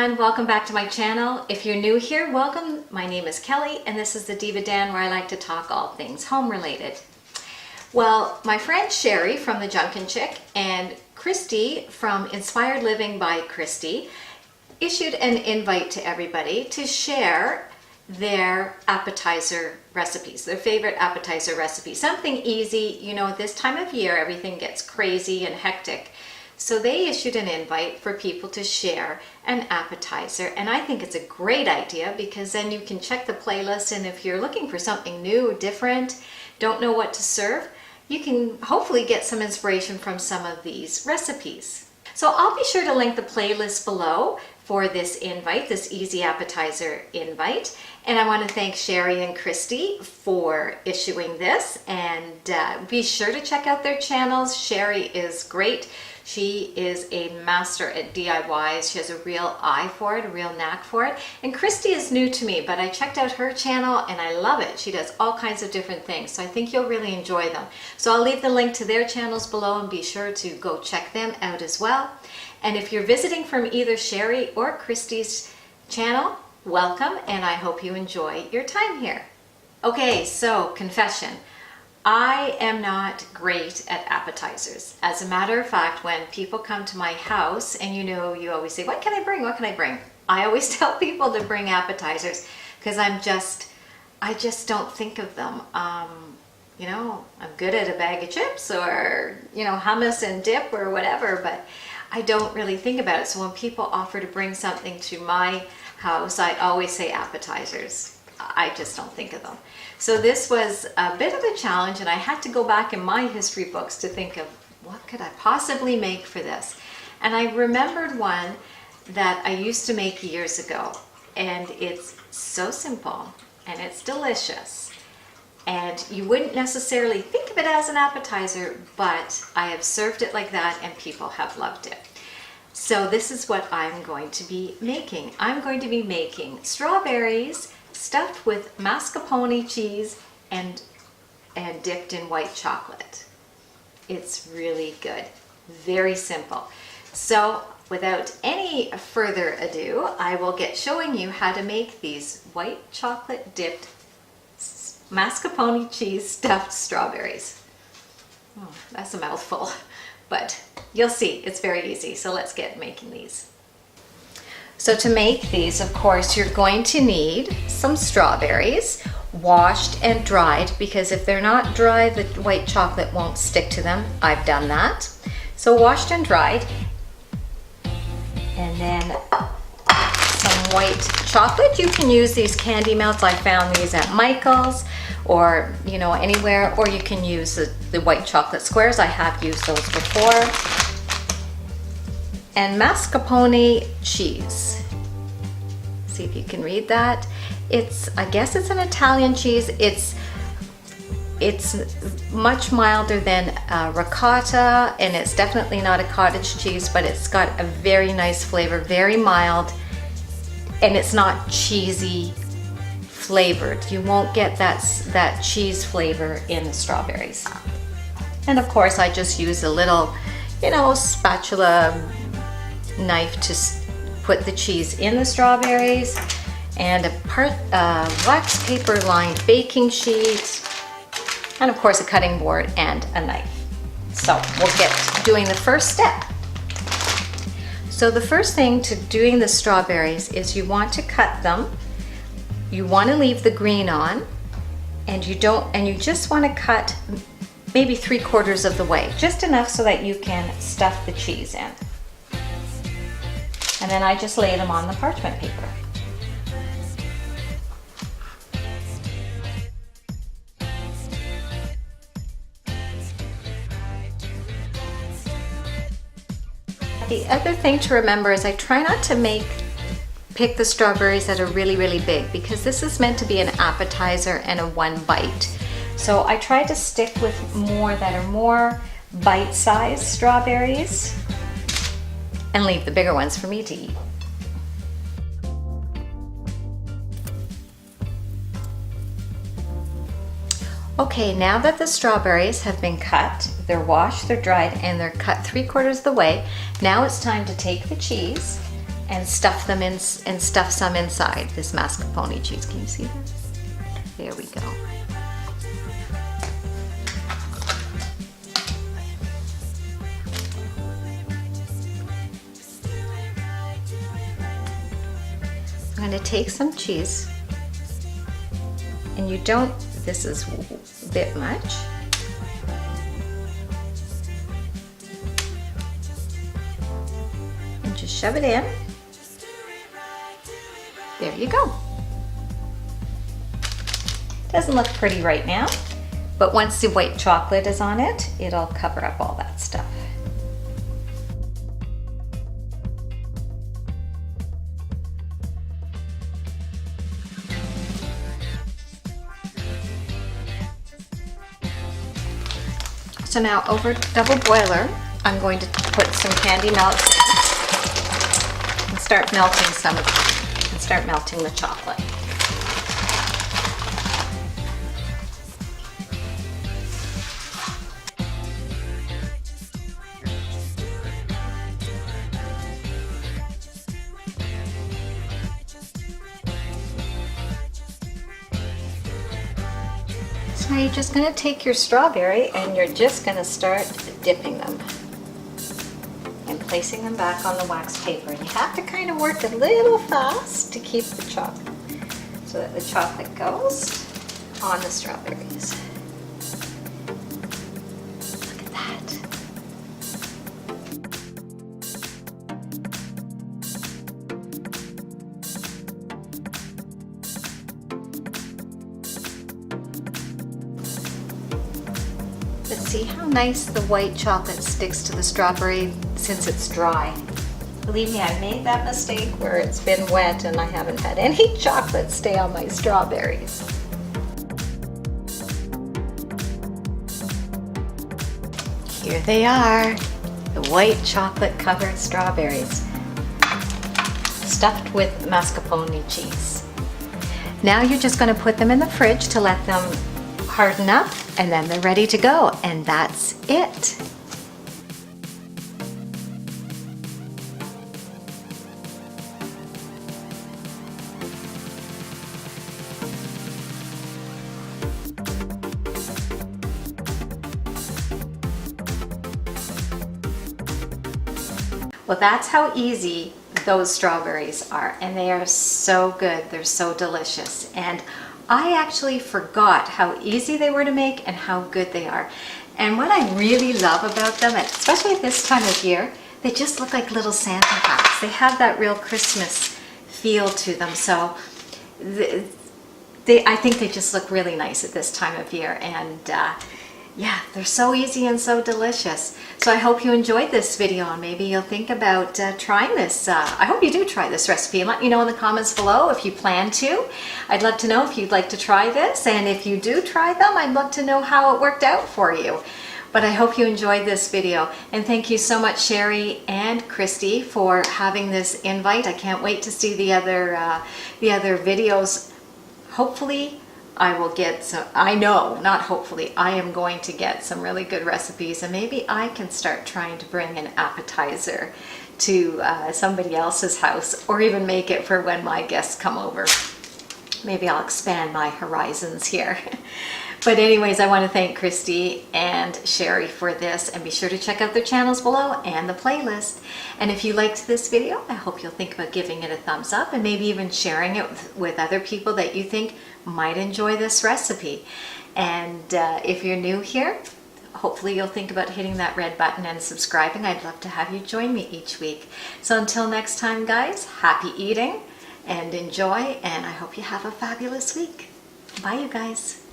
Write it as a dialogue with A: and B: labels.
A: everyone, welcome back to my channel. If you're new here, welcome. My name is Kelly and this is the Thedivaden where I like to talk all things home related. Well, my friend Sherry from the Junkin Chick and Christy from Inspired Living by Christy issued an invite to everybody to share their appetizer recipes, their favorite appetizer recipe. Something easy, you know, at this time of year everything gets crazy and hectic. So they issued an invite for people to share an appetizer, and I think it's a great idea because then you can check the playlist, and if you're looking for something new, different, don't know what to serve, you can hopefully get some inspiration from some of these recipes. So I'll be sure to link the playlist below for this invite, this easy appetizer invite. And I want to thank Sherry and Christy for issuing this, and be sure to check out their channels. Sherry is great. She is a master at DIYs. She has a real eye for it, a real knack for it. And Christy is new to me, but I checked out her channel and I love it. She does all kinds of different things, so I think you'll really enjoy them. So I'll leave the link to their channels below and be sure to go check them out as well. And if you're visiting from either Sherry or Christy's channel, welcome, and I hope you enjoy your time here. Okay, so confession. I am not great at appetizers. As a matter of fact, when people come to my house, and you know, you always say, what can I bring? What can I bring? I always tell people to bring appetizers because I just don't think of them. You know, I'm good at a bag of chips or, you know, hummus and dip or whatever, but I don't really think about it. So when people offer to bring something to my house, I always say appetizers. I just don't think of them. So this was a bit of a challenge, and I had to go back in my history books to think of what could I possibly make for this. And I remembered one that I used to make years ago, and it's so simple and it's delicious. And you wouldn't necessarily think of it as an appetizer, but I have served it like that and people have loved it. So this is what I'm going to be making. I'm going to be making strawberries stuffed with mascarpone cheese and dipped in white chocolate. It's really good, very simple. So without any further ado, I will get showing you how to make these white chocolate dipped mascarpone cheese stuffed strawberries. Oh, that's a mouthful, but you'll see it's very easy. So let's get making these. So to make these, of course, you're going to need some strawberries, washed and dried, because if they're not dry, the white chocolate won't stick to them. I've done that. So washed and dried. And then some white chocolate. You can use these candy melts. I found these at Michael's or, you know, anywhere, or you can use the white chocolate squares. I have used those before. And mascarpone cheese. See if you can read that. I guess it's an Italian cheese. It's much milder than ricotta, and it's definitely not a cottage cheese, but it's got a very nice flavor, very mild, and it's not cheesy flavored. You won't get that cheese flavor in the strawberries. And of course, I just use a little, you know, spatula knife to put the cheese in the strawberries, and a wax paper lined baking sheet, and of course a cutting board and a knife. So we'll get doing the first step. So the first thing to doing the strawberries is you want to cut them. You want to leave the green on, and you just want to cut maybe 3/4 of the way, just enough so that you can stuff the cheese in. And then I just lay them on the parchment paper. The other thing to remember is I try not to pick the strawberries that are really, really big, because this is meant to be an appetizer and a one bite. So I try to stick with more that are more bite-sized strawberries and leave the bigger ones for me to eat. Okay, now that the strawberries have been cut, they're washed, they're dried, and they're cut 3/4 of the way, now it's time to take the cheese and stuff them in and stuff some inside this mascarpone cheese. Can you see that? There we go. I'm going to take some cheese, and you don't, this is a bit much. And just shove it in. There you go. Doesn't look pretty right now, but once the white chocolate is on it, it'll cover up all that stuff. So now over double boiler, I'm going to put some candy melts in and start melting some of it, and start melting the chocolate. So you're just going to take your strawberry and you're just going to start dipping them and placing them back on the wax paper. And you have to kind of work a little fast to keep the chocolate so that the chocolate goes on the strawberries. Look at that. But see how nice the white chocolate sticks to the strawberry since it's dry. Believe me, I made that mistake where it's been wet and I haven't had any chocolate stay on my strawberries. Here they are, the white chocolate covered strawberries, stuffed with mascarpone cheese. Now you're just going to put them in the fridge to let them harden up, and then they're ready to go, and that's it. Well, that's how easy those strawberries are, and they are so good. They're so delicious, and I actually forgot how easy they were to make and how good they are. And what I really love about them, especially at this time of year, they just look like little Santa hats. They have that real Christmas feel to them. So I think they just look really nice at this time of year. And yeah, they're so easy and so delicious. So I hope you enjoyed this video, and maybe you'll think about trying this. I hope you do try this recipe, and let me know in the comments below if you plan to. I'd love to know if you'd like to try this, and if you do try them, I'd love to know how it worked out for you. But I hope you enjoyed this video, and thank you so much, Sherry and Christy, for having this invite. I can't wait to see the other videos. Hopefully I will get some, I know, not hopefully, I am going to get some really good recipes, and maybe I can start trying to bring an appetizer to somebody else's house, or even make it for when my guests come over. Maybe I'll expand my horizons here. But anyways, I want to thank Christy and Sherry for this, and be sure to check out their channels below and the playlist. And if you liked this video, I hope you'll think about giving it a thumbs up, and maybe even sharing it with other people that you think might enjoy this recipe. And if you're new here, hopefully you'll think about hitting that red button and subscribing. I'd love to have you join me each week. So until next time, guys, happy eating and enjoy, and I hope you have a fabulous week. Bye, you guys.